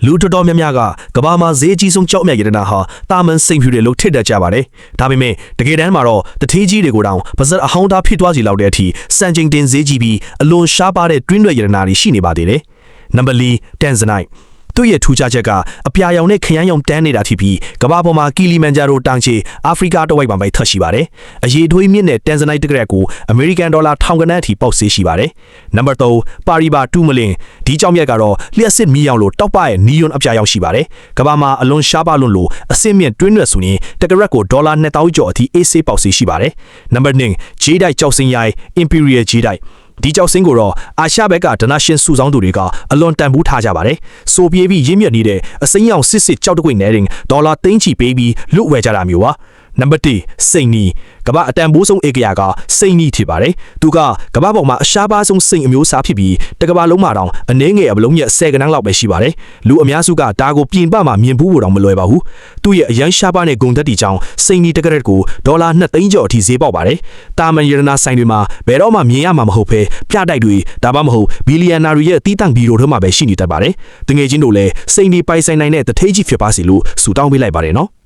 လူတော်တော်များများကကဘာမှာဈေးကြီးဆုံးကြောက်မြတ်ရတနာဟာတာမန်စိန်ဖြူတွေလို့ထစ်တတ်ကြပါတယ်။ဒါပေမဲ့တကယ်တမ်းမှာတော့တထေးကြီးတွေကိုတောင်ပါဇက်အဟောင်းသားဖြစ်သွားစီလောက်တဲ့အထိစံချိန်တင်ဈေးကြီးပြီးအလွန်ရှားပါတဲ့တွင်းရွက်ရတနာတွေရှိနေပါသေးတယ်။နံပါတ်၄ Tanzanite သူ့ရဲ့ထူးခြားချက်ကအပြာရောင်နဲ့ခရမ်းရောင်တန်းနေတာဖြစ်ပြီးကမ္ဘာပေါ်မှာကီလီမန်ဂျာရိုတောင်ချေအာဖရိကတဝိုက်မှာပဲထပ်ရှိပါတယ်။အရေးထွေးမြင့်တဲ့ Tanzanite တကရက်ကိုအမေရိကန်ဒေါ်လာထောင်ကနန်းအထိပေါက်ဈေးရှိပါတယ်။နံပါတ်3ပါရီဘာတူးမလင်ဒီကြောင်မြတ်ကတော့လျှက်စစ်မီးရောင်လိုတောက်ပရဲ့နီယွန်အပြာရောင်ရှိပါတယ်။ကမ္ဘာမှာအလွန်ရှားပါလွန်းလို့အဆင့်မြင့်တွင်းရွက်ဆိုရင်တကရက်ကိုဒေါ်လာ2000ကျော်အထိအေးဆေးပေါက်ဈေးရှိပါတယ်။နံပါတ်2ဂျေးဒိုက်ကြောက်စင်းရိုင် Imperial ဂျေးဒိုက်ဒီကြောက်စင်းကိုတော့အာရှဘက်ကဒနာရှင်စုဆောင်းသူတွေကအလွန်တန်ဖိုးထားကြပါတယ်။ဆိုပြေးပြီးရင်းမြစ်နေတဲ့အစိမ်းရောင်စစ်ကြောက်တကွိနဲ့ရင်ဒေါ်လာသိန်းချီပေးပြီးလွတ်ဝယ်ကြတာမျိုးပါ။နံပါတ်1စိန်နီကမ္ဘာအတန်ဖိုးဆုံးဧကရာကစိန်နီဖြစ်ပါတယ်။သူကကမ္ဘာပေါ်မှာအရှားပါဆုံးစိန်အမျိုးအစားဖြစ်ပြီးတကမ္ဘာလုံးမှာတောင်အနည်းငယ်အပလုံးရက်10ကနန်းလောက်ပဲရှိပါတယ်။လူအများစုကဒါကိုပြင်ပမှာမြင်ဘူးဖို့တောင်မလွယ်ပါဘူး။သူ့ရဲ့အရန်ရှားပါတဲ့ဂုံသက်တီကြောင့်စိန်နီတကရက်ကိုဒေါ်လာ2သိန်းကျော်အထိဈေးပေါက်ပါတယ်။တာမန်ရတနာဆိုင်တွေမှာဘယ်တော့မှမြင်ရမှာမဟုတ်ဘဲပြတိုက်တွေဒါမှမဟုတ်ဘီလီယံနာတွေရဲ့တီးတန့်ဘီရိုတွေမှာပဲရှိနေတတ်ပါတယ်။တငယ်ချင်းတို့လည်းစိန်နီပိုင်ဆိုင်နိုင်တဲ့တထေးကြီးဖြစ်ပါစေလို့ဆုတောင်းပေးလိုက်ပါတယ်နော်။